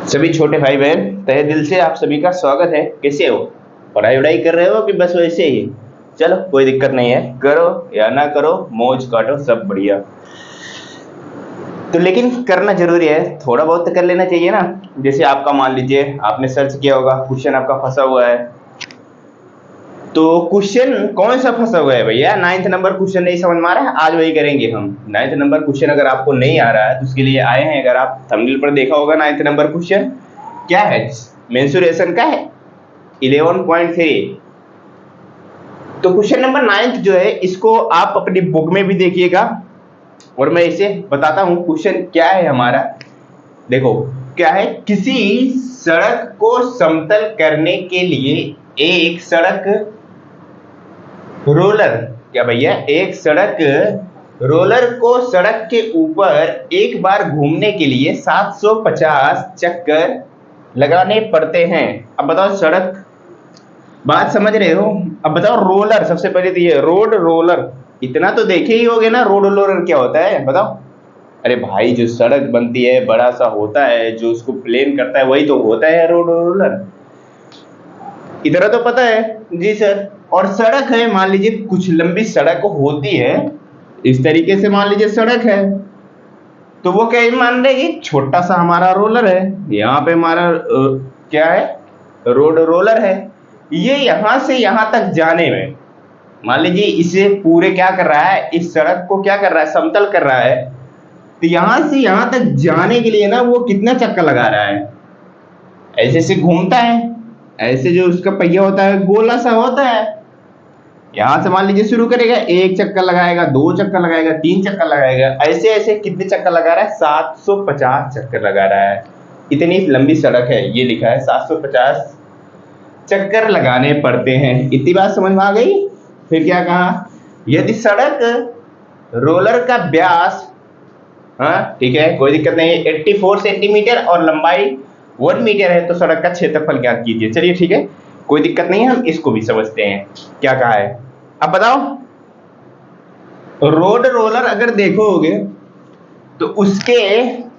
सभी छोटे भाई बहन तहे दिल से आप सभी का स्वागत है। कैसे हो? पढ़ाई वढ़ाई कर रहे हो कि बस वैसे ही? चलो कोई दिक्कत नहीं है, करो या ना करो, मौज काटो, सब बढ़िया। तो लेकिन करना जरूरी है, थोड़ा बहुत तो कर लेना चाहिए ना। जैसे आपका मान लीजिए आपने सर्च किया होगा, क्वेश्चन आपका फंसा हुआ है। तो क्वेश्चन कौन सा फंसा हुआ है भैया? 9th नंबर क्वेश्चन नहीं समझ में आ रहा है, आज वही करेंगे हम। 9th नंबर क्वेश्चन अगर आपको नहीं आ रहा है तो उसके लिए आए हैं। अगर आप थंबनेल पर देखा होगा 9th नंबर क्वेश्चन क्या है, मेंसुरेशन का है 11.3। तो क्वेश्चन नंबर 9 जो है इसको आप अपनी बुक में भी देखिएगा और मैं इसे बताता हूं क्वेश्चन क्या है हमारा। देखो क्या है, किसी सड़क को समतल करने के लिए एक सड़क रोलर, क्या भैया, एक सड़क रोलर को सड़क के ऊपर एक बार घूमने के लिए 750 चक्कर लगाने पड़ते हैं। अब बताओ, सड़क बात समझ रहे हो? अब बताओ रोलर, सबसे पहले तो ये रोड रोलर इतना तो देखे ही होगे ना, रोड रोलर क्या होता है बताओ। अरे भाई, जो सड़क बनती है बड़ा सा होता है, जो उसको प्लेन करता है वही तो होता है रोड रोलर। इतना तो पता है जी सर। और सड़क है, मान लीजिए कुछ लंबी सड़क होती है इस तरीके से, मान लीजिए सड़क है तो वो क्या मान लेगी, छोटा सा हमारा रोलर है। यहाँ पे हमारा क्या है, रोड रोलर है। ये यहां से यहां तक जाने में, मान लीजिए इसे पूरे क्या कर रहा है, इस सड़क को क्या कर रहा है, समतल कर रहा है। तो यहां से यहां तक जाने के लिए ना वो कितना चक्कर लगा रहा है, ऐसे से घूमता है। ऐसे जो उसका पहिया होता है गोला सा होता है। यहां से मान लीजिए शुरू करेगा, एक चक्कर लगाएगा, दो चक्कर लगाएगा, तीन चक्कर लगाएगा, ऐसे ऐसे कितने चक्कर लगा रहा है, 750 चक्कर लगा रहा है। इतनी लंबी सड़क है, ये लिखा है 750 चक्कर लगाने पड़ते हैं। इतनी बात समझ में आ गई? फिर क्या कहा, यदि सड़क रोलर का व्यास, हाँ ठीक है कोई दिक्कत नहीं है, 84 सेंटीमीटर और लंबाई 1 मीटर है तो सड़क का क्षेत्रफल ज्ञात कीजिए। चलिए ठीक है, कोई दिक्कत नहीं है, हम इसको भी समझते हैं क्या कहा है। अब बताओ, रोड रोलर अगर देखोगे तो उसके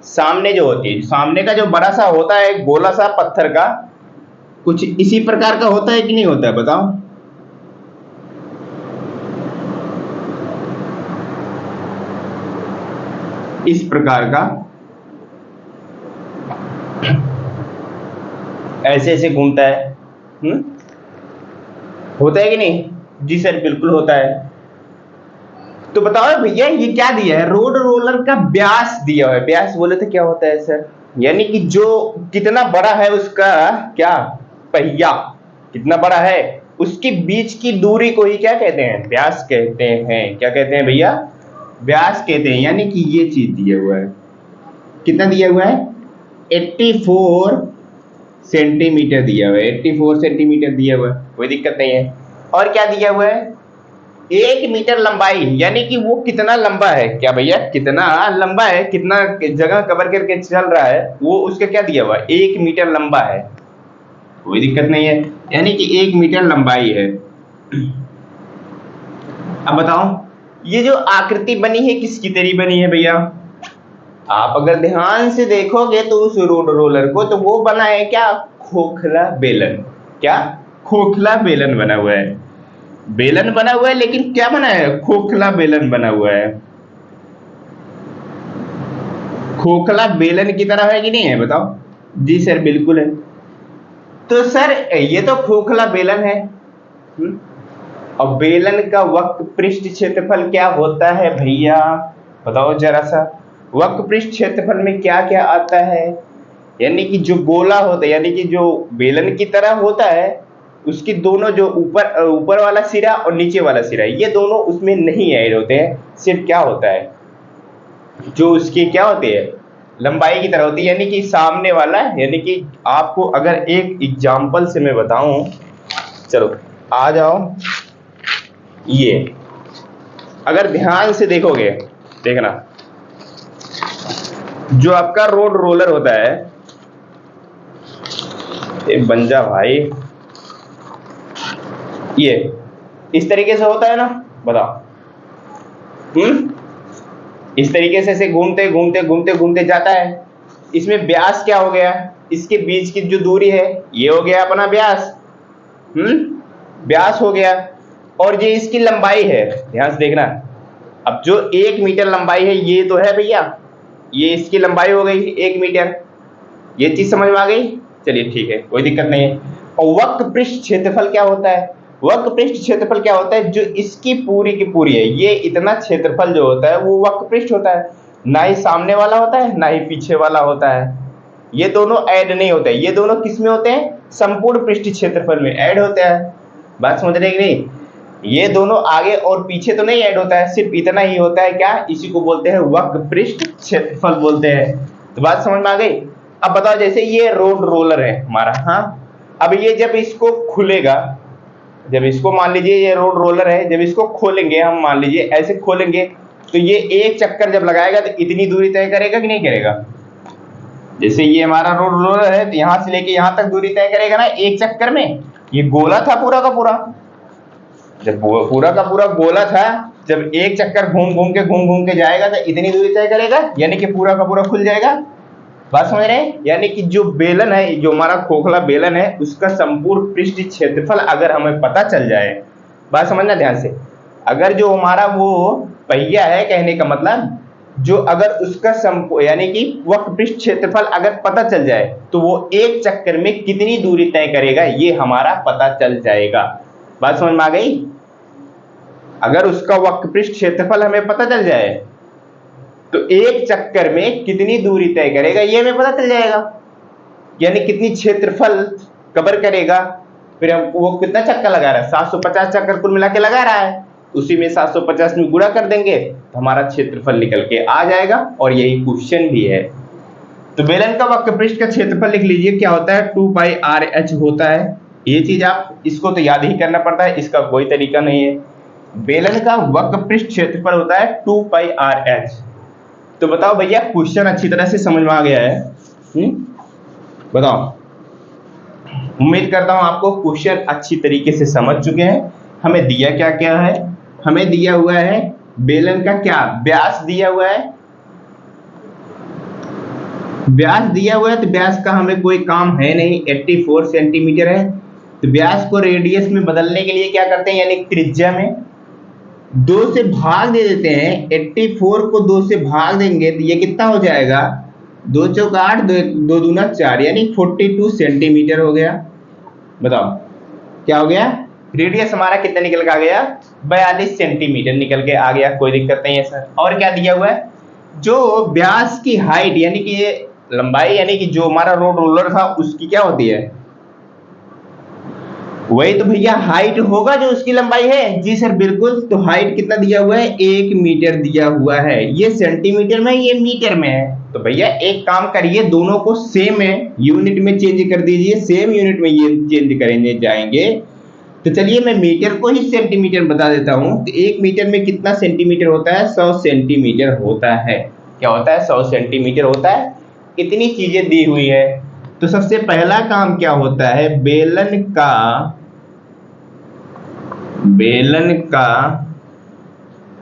सामने जो होती है, सामने का जो बड़ा सा होता है गोला सा पत्थर का, कुछ इसी प्रकार का होता है कि नहीं होता है बताओ। इस प्रकार का ऐसे ऐसे घूमता है, होता है कि नहीं? जी सर बिल्कुल होता है। तो बताओ भैया ये क्या दिया है, रोड रोलर का व्यास दिया है। व्यास बोले तो क्या होता है सर, यानी कि जो कितना बड़ा है उसका क्या पहिया, कितना बड़ा है उसके बीच की दूरी को ही क्या कहते हैं, व्यास कहते हैं। क्या कहते हैं भैया? व्यास कहते हैं। यानी कि ये चीज दिया हुआ है, कितना दिया हुआ है, 84 सेंटीमीटर दिया हुआ है, 84 सेंटीमीटर दिया हुआ है, कोई दिक्कत नहीं है। और क्या दिया हुआ है, 1 मीटर लंबाई, यानी कि वो कितना लंबा है, क्या भैया कितना लंबा है, कितना जगह कवर करके चल रहा है, वो उसका क्या दिया हुआ है, 1 मीटर लंबा है, कोई दिक्कत नहीं है। यानी कि 1 मीटर लंबाई है। अब बताओ ये जो आकृति बनी है किसकी तेरी बनी है भैया? आप अगर ध्यान से देखोगे तो उस रोड रोलर को, तो वो बना है क्या, खोखला बेलन। क्या खोखला बेलन बना हुआ है, बेलन बना हुआ है, लेकिन क्या बना है, खोखला बेलन बना हुआ है। खोखला बेलन की तरह है कि नहीं है बताओ? जी सर बिल्कुल है। तो सर ये तो खोखला बेलन है, और बेलन का वक्र पृष्ठ क्षेत्रफल क्या होता है भैया, बताओ जरा सा। वक्र पृष्ठ क्षेत्रफल में क्या क्या आता है, यानी कि जो गोला होता है, यानी कि जो बेलन की तरह होता है, उसकी दोनों जो ऊपर वाला सिरा और नीचे वाला सिरा, ये दोनों उसमें नहीं ऐड होते हैं। सिर्फ क्या होता है, जो उसकी क्या होती है, लंबाई की तरह होती है, यानी कि सामने वाला। यानी कि आपको अगर एक एग्जाम्पल से मैं बताऊं, चलो आ जाओ, ये अगर ध्यान से देखोगे, देखना जो आपका रोड रोलर होता है, एक बन जा भाई, ये इस तरीके से होता है ना, बताओ। इस तरीके से घूमते घूमते घूमते घूमते जाता है। इसमें व्यास क्या हो गया, इसके बीच की जो दूरी है ये हो गया अपना व्यास। व्यास हो गया। और ये इसकी लंबाई है, ध्यान से देखना। अब जो 1 मीटर लंबाई है ये तो है भैया, ये इसकी लंबाई हो गई 1 मीटर। ये चीज समझ में आ गई? चलिए ठीक है, कोई दिक्कत नहीं है। और वक्र पृष्ठ क्षेत्रफल क्या होता है? वक्र पृष्ठ क्षेत्रफल क्या होता है? जो इसकी पूरी की पूरी है, ये इतना क्षेत्रफल जो होता है वो वक्र पृष्ठ होता है। ना ही सामने वाला होता है ना ही पीछे वाला होता है। ये दोनों ऐड नहीं होते, ये दोनों किस में होते हैं? संपूर्ण पृष्ठ क्षेत्रफल में ऐड होते हैं। बात समझ रहे कि नहीं? ये दोनों आगे और पीछे तो नहीं ऐड होता है, सिर्फ इतना ही होता है। क्या? इसी को बोलते हैं वक्र पृष्ठ क्षेत्रफल बोलते हैं। तो बात समझ में आ गई? अब बताओ, जैसे ये रोड रोलर है हमारा, हाँ, अब ये जब इसको खुलेगा, जब इसको मान लीजिए ये रोड रोलर है, जब इसको खोलेंगे हम, मान लीजिए ऐसे खोलेंगे, तो ये एक चक्कर जब लगाएगा तो इतनी दूरी तय करेगा कि नहीं करेगा? जैसे ये हमारा रोड रोलर है तो यहां से लेके यहां तक दूरी तय करेगा ना एक चक्कर में। ये गोला था पूरा का पूरा, जब पूरा का पूरा गोला था, जब एक चक्कर घूम घूम के जाएगा तो इतनी दूरी तय करेगा, यानी कि पूरा का पूरा खुल जाएगा। बात समझ रहे हैं? यानी कि जो बेलन है, जो हमारा खोखला बेलन है, उसका संपूर्ण पृष्ठ क्षेत्रफल अगर हमें पता चल जाए, बात समझना ध्यान से, अगर जो हमारा वो पहिया है, कहने का मतलब जो अगर उसका यानी कि वक्र पृष्ठ क्षेत्रफल अगर पता चल जाए तो वो एक चक्कर में कितनी दूरी तय करेगा ये हमारा पता चल जाएगा। बात समझ में आ गई? अगर उसका वक्र पृष्ठ क्षेत्रफल हमें पता चल जाए तो एक चक्कर में कितनी दूरी तय करेगा ये हमें पता चल जाएगा, यानी कितनी क्षेत्रफल कवर करेगा। फिर हम वो कितना चक्कर लगा रहा है, 750 चक्कर कुल मिला के लगा रहा है, उसी में 750 में गुणा कर देंगे तो हमारा क्षेत्रफल निकल के आ जाएगा। और यही क्वेश्चन भी है। तो बेलन का वक्र पृष्ठ का क्षेत्रफल लिख लीजिए, क्या होता है? 2πr(h) होता है। ये चीज आप इसको तो याद ही करना पड़ता है, इसका कोई तरीका नहीं है। बेलन का वक्र पृष्ठ क्षेत्रफल होता है 2πr(h). तो बताओ भैया, क्वेश्चन अच्छी तरह से समझ में आ गया है? बताओ, उम्मीद करता हूं आपको क्वेश्चन अच्छी तरीके से समझ चुके हैं। हमें दिया क्या क्या है? हमें दिया हुआ है बेलन का क्या व्यास दिया हुआ है, व्यास दिया हुआ है। तो व्यास का हमें कोई काम है नहीं, 84 सेंटीमीटर है। तो व्यास को रेडियस में बदलने के लिए क्या करते हैं, यानी त्रिज्या में 2 से भाग दे देते हैं। 84 को 2 से भाग देंगे तो ये कितना हो जाएगा? 2 चौक 8, 2 दूना 4, यानी 42 सेंटीमीटर हो गया। बताओ क्या हो गया? रेडियस हमारा कितना निकल के आ गया? 42 सेंटीमीटर निकल के आ गया। कोई दिक्कत नहीं है सर। और क्या दिया हुआ है? जो व्यास की हाइट यानी कि ये लंबाई, यानी कि जो हमारा रोड रोलर था उसकी क्या होती है? वही तो भैया हाइट होगा जो उसकी लंबाई है। जी सर बिल्कुल। तो हाइट कितना दिया हुआ है? 1 मीटर दिया हुआ है। ये सेंटीमीटर में, ये मीटर में है। तो भैया एक काम करिए, दोनों को सेम यूनिट में चेंज कर दीजिए, सेम यूनिट में ये चेंज करेंगे जाएंगे। तो चलिए मैं मीटर को ही सेंटीमीटर बता देता हूं। तो 1 मीटर में कितना सेंटीमीटर होता है? 100 सेंटीमीटर होता है। क्या होता है? 100 सेंटीमीटर होता है। इतनी चीजें दी हुई है। तो सबसे पहला काम क्या होता है? बेलन का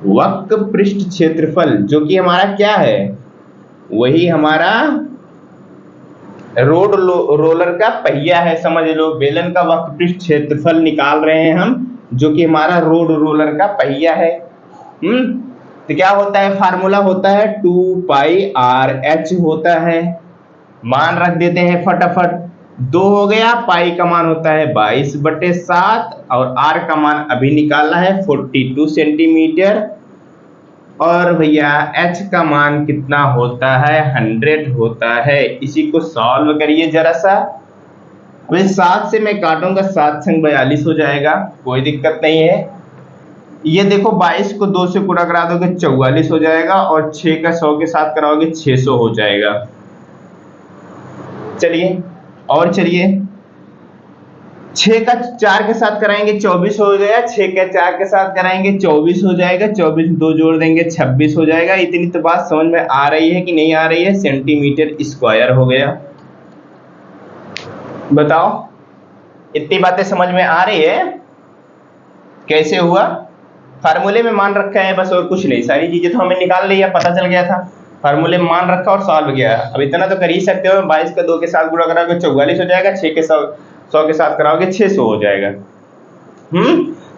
वक्र पृष्ठ क्षेत्रफल, जो कि हमारा क्या है? वही हमारा रोड रोलर का पहिया है, समझ लो। बेलन का वक्र पृष्ठ क्षेत्रफल निकाल रहे हैं हम, जो कि हमारा रोड रोलर का पहिया है। तो क्या होता है? फार्मूला होता है 2πr(h) होता है। मान रख देते हैं फटाफट। 2 हो गया, पाई का मान होता है 22/7 और r का मान अभी निकालना है 42 सेंटीमीटर। और भैया h का मान कितना होता है? 100 होता है। इसी को सॉल्व करिए जरा सा। अभी 7 से मैं काटूंगा, 7 संग 42 हो जाएगा, कोई दिक्कत नहीं है। ये देखो 22 को 2 से पूरा करा दोगे 44 हो जाएगा, और 6 का 100 के साथ कराओगे 600 हो जाएगा। चलिए और चलिए, 6 का 4 के साथ कराएंगे 24 हो गया, 6 का 4 के साथ कराएंगे 24 हो जाएगा, 24 2 जोड़ देंगे 26 हो जाएगा। इतनी तो बात समझ में आ रही है कि नहीं आ रही है? सेंटीमीटर स्क्वायर हो गया। बताओ इतनी बातें समझ में आ रही है? कैसे हुआ? फार्मूले में मान रखा है बस, और कुछ नहीं। सारी चीजें तो हमें निकाल ली है, पता चल गया था। फार्मूले में मान रखा और सॉल्व किया। अब इतना तो कर ही सकते हो, 22 का 2 के साथ गुणा कराओगे 44 हो जाएगा, 6 के 100 के साथ कराओगे 600 हो जाएगा।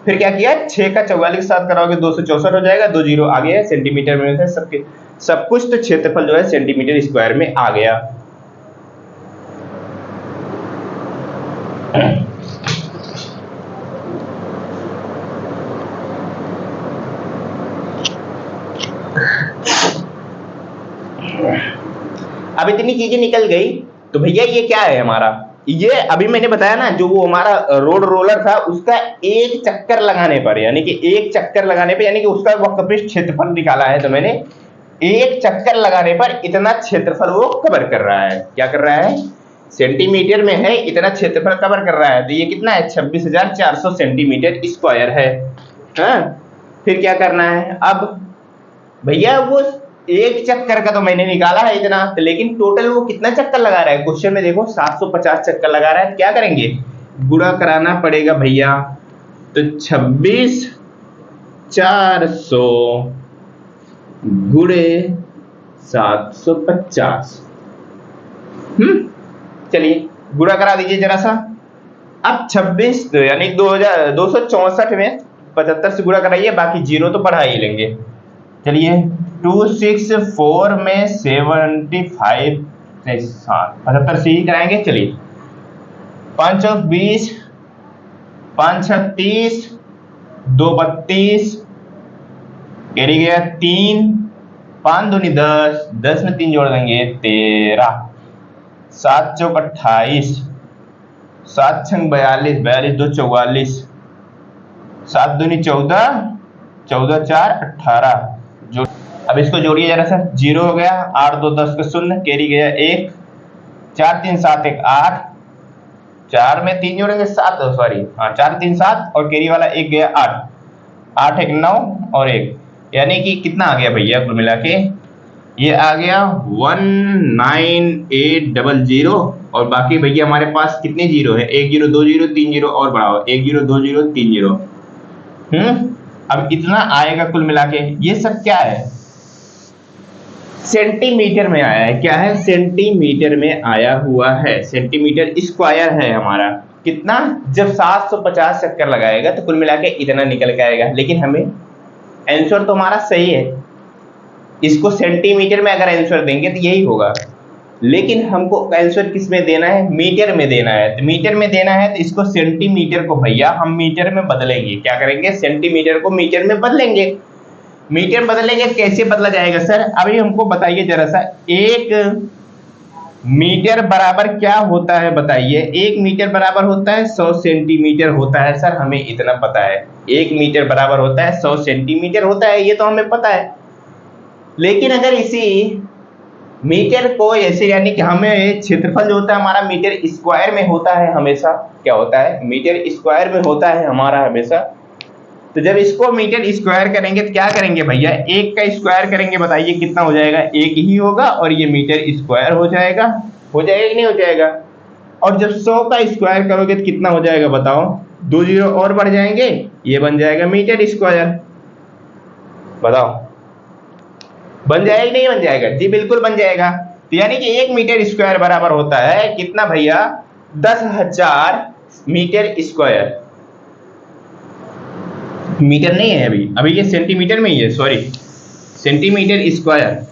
फिर क्या किया, 6 का 44 के साथ कराओगे 264 हो जाएगा, 2 जीरो आ गया सेंटीमीटर में से सबके सब कुछ, तो क्षेत्रफल जो है सेंटीमीटर स्क्वायर में आ गया। अब इतनी चीजें निकल गई, तो भैया ये क्या है हमारा, ये अभी मैंने बताया ना, जो वो हमारा रोड रोलर था उसका एक चक्कर लगाने पर, यानी कि एक चक्कर लगाने पर, यानी कि उसका वक्रपृष्ठ क्षेत्रफल निकाला है, तो मैंने एक चक्कर लगाने पर इतना क्षेत्रफल वो कवर कर रहा है। क्या कर रहा है, सेंटीमीटर में है, इतना क्षेत्रफल कवर कर रहा है, तो ये कितना है, 26,400 सेंटीमीटर स्क्वायर है। हाँ, फिर क्या करना है अब भैया, वो एक चक्कर का तो मैंने निकाला है इतना, तो लेकिन टोटल वो कितना चक्कर लगा रहा है, क्वेश्चन में देखो 750 चक्कर लगा रहा है। क्या करेंगे, गुणा कराना पड़ेगा भैया, तो 26,400 गुणे 750। चलिए गुणा करा दीजिए जरा सा। अब 26 यानी 264 में 75 से गुणा कराइए, बाकी जीरो तो बढ़ा ही लेंगे। चलिए 264 में 75 से 75 से ही कराएंगे। चलिए 5 और 20, 5 36, 2 32, कैरी गया 3, 5 दूनी 10, 10 में 3 जोड़ देंगे 13, 7 चौक 28, 7 छंग 42, 42 2 44, 7 दूनी 14, 14 4 18। जो अब इसको जोड़िए जरा सा, 0 हो गया, 8 2 10 का 0, कैरी गया 1, 4 3 7 1 8, 4 में 3 जोड़ेंगे 7, सॉरी हाँ 4 3 7 और कैरी वाला 1 गया 8, 8 1 9 और 1, यानी कि कितना आ गया भैया कुल मिला के, ये आ गया 19800। और बाकी भैया हमारे पास कितने जीरो है, 1 0 2 0 3 0 और बढ़ाओ, 1 0 2 0 3 0। अब इतना आएगा कुल मिला के। ये सब क्या है, सेंटीमीटर में आया है। क्या है, सेंटीमीटर में आया हुआ है, सेंटीमीटर स्क्वायर है हमारा। कितना, जब 750 चक्कर लगाएगा तो कुल मिला के इतना निकल के आएगा। लेकिन हमें आंसर तो हमारा सही है, इसको सेंटीमीटर में अगर आंसर देंगे तो यही होगा, लेकिन हमको आंसर किस में देना है, मीटर में देना है। तो मीटर में देना है तो इसको सेंटीमीटर को भैया हम मीटर में बदलेंगे। क्या करेंगे, सेंटीमीटर को मीटर में बदलेंगे। मीटर बदलेंगे, कैसे बदला जाएगा सर, अभी हमको बताइए जरा सा। 1 मीटर बराबर क्या होता है बताइए, 1 मीटर बराबर होता है 100 सेंटीमीटर होता है। सर हमें इतना पता है, 1 मीटर बराबर होता है 100 सेंटीमीटर होता है, ये तो हमें पता है। लेकिन अगर इसी मीटर को ऐसे, यानी कि हमें क्षेत्रफल जो होता है हमारा मीटर स्क्वायर में होता है हमेशा, क्या होता है, मीटर स्क्वायर में होता है हमारा हमेशा। तो जब इसको मीटर स्क्वायर करेंगे तो क्या करेंगे भैया, 1 का स्क्वायर करेंगे, बताइए कितना हो जाएगा, 1 ही होगा और ये मीटर स्क्वायर हो जाएगा कि नहीं हो जाएगा। और जब 100 का स्क्वायर करोगे तो कितना हो जाएगा बताओ, 2 जीरो और बढ़ जाएंगे, ये बन जाएगा मीटर स्क्वायर। बताओ बन जाएगा कि नहीं बन जाएगा, जी बिल्कुल बन जाएगा। तो यानी कि 1 मीटर स्क्वायर बराबर होता है कितना भैया, 10,000 मीटर स्क्वायर। मीटर नहीं है अभी ये सेंटीमीटर में ही है, sorry centimetre square.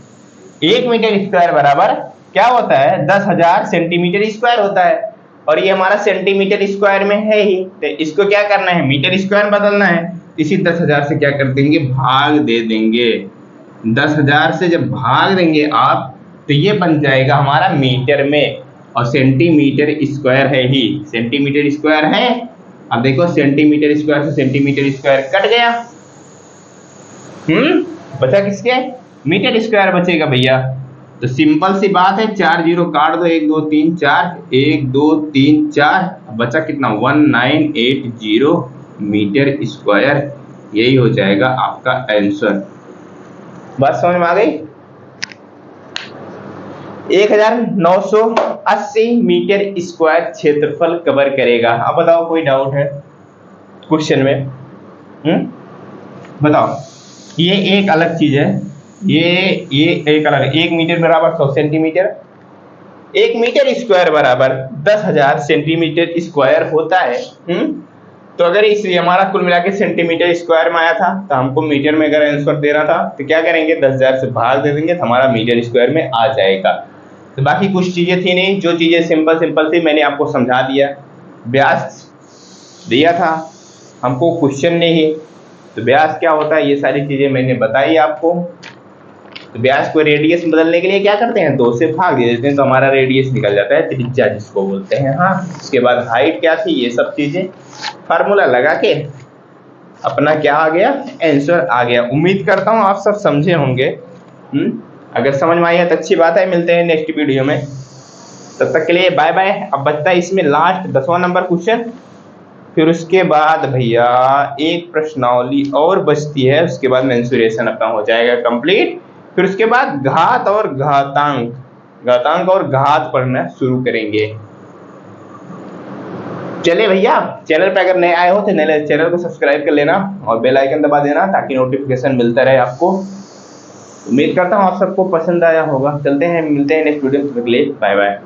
1 metre square बराबर क्या होता है, 10,000 सेंटीमीटर स्क्वायर होता है। और ये हमारा सेंटीमीटर स्क्वायर में है ही, तो इसको क्या करना है, मीटर स्क्वायर बदलना है। इसी 10,000 से क्या कर देंगे, भाग दे देंगे। 10,000 से जब भाग देंगे आप तो ये बन जाएगा हमारा मीटर में, और सेंटीमीटर स्क्वायर है ही, सेंटीमीटर स्क्वायर है। अब देखो सेंटीमीटर स्क्वायर से सेंटीमीटर स्क्वायर कट गया, बचा किसके, मीटर स्क्वायर बचेगा भैया। तो सिंपल सी बात है, 4 जीरो काट दो, 1 2 3 4, 1 2 3 4, बचा कितना, 1980 मीटर स्क्वायर। यही हो जाएगा आपका आंसर। बात समझ में आ गई, 1980 मीटर स्क्वायर क्षेत्रफल कवर करेगा। अब बताओ कोई डाउट है क्वेश्चन में, बताओ। ये एक अलग चीज है, ये एक अलग, 1 मीटर बराबर 100 सेंटीमीटर, 1 मीटर स्क्वायर बराबर 10,000 सेंटीमीटर स्क्वायर होता है। तो अगर इस हमारा कुल मिला के सेंटीमीटर स्क्वायर में आया था, तो हमको मीटर में अगर आंसर देना था तो क्या करेंगे, 10,000 से भाग दे देंगे तो हमारा मीटर स्क्वायर में आ जाएगा। तो बाकी कुछ चीजें थी नहीं, जो चीजें सिंपल सिंपल थी मैंने आपको समझा दिया। व्यास दिया था हमको क्वेश्चन नहीं, तो व्यास क्या होता है ये सारी चीजें मैंने बताई आपको। तो व्यास को रेडियस बदलने के लिए क्या करते हैं, 2 से भाग दे देते हैं तो हमारा रेडियस निकल जाता है, त्रिज्या जिसको बोलते हैं। हाँ, उसके बाद हाइट क्या थी, ये सब चीजें फार्मूला लगा के अपना क्या आ गया, आंसर आ गया। उम्मीद करता हूँ आप सब समझे होंगे। अगर समझ में आई है तो अच्छी बात है, मिलते हैं नेक्स्ट वीडियो में, तब तक के लिए बाय बाय। अब बचता है इसमें लास्ट 10वां नंबर क्वेश्चन, फिर उसके बाद भैया एक प्रश्नावली और बचती है, उसके बाद मेंसुरेशन अपना हो जाएगा कंप्लीट। फिर उसके बाद घात और घातांक, घातांक और घात पढ़ना शुरू करेंगे। चले भैया, चैनल पे अगर नए आए हो तो नए चैनल को सब्सक्राइब कर लेना और बेल आइकन दबा देना ताकि नोटिफिकेशन मिलता रहे आपको। उम्मीद करता हूँ आप सबको पसंद आया होगा। चलते हैं, मिलते हैं नेक्स्ट वीडियो में, तब तक के लिए बाय बाय।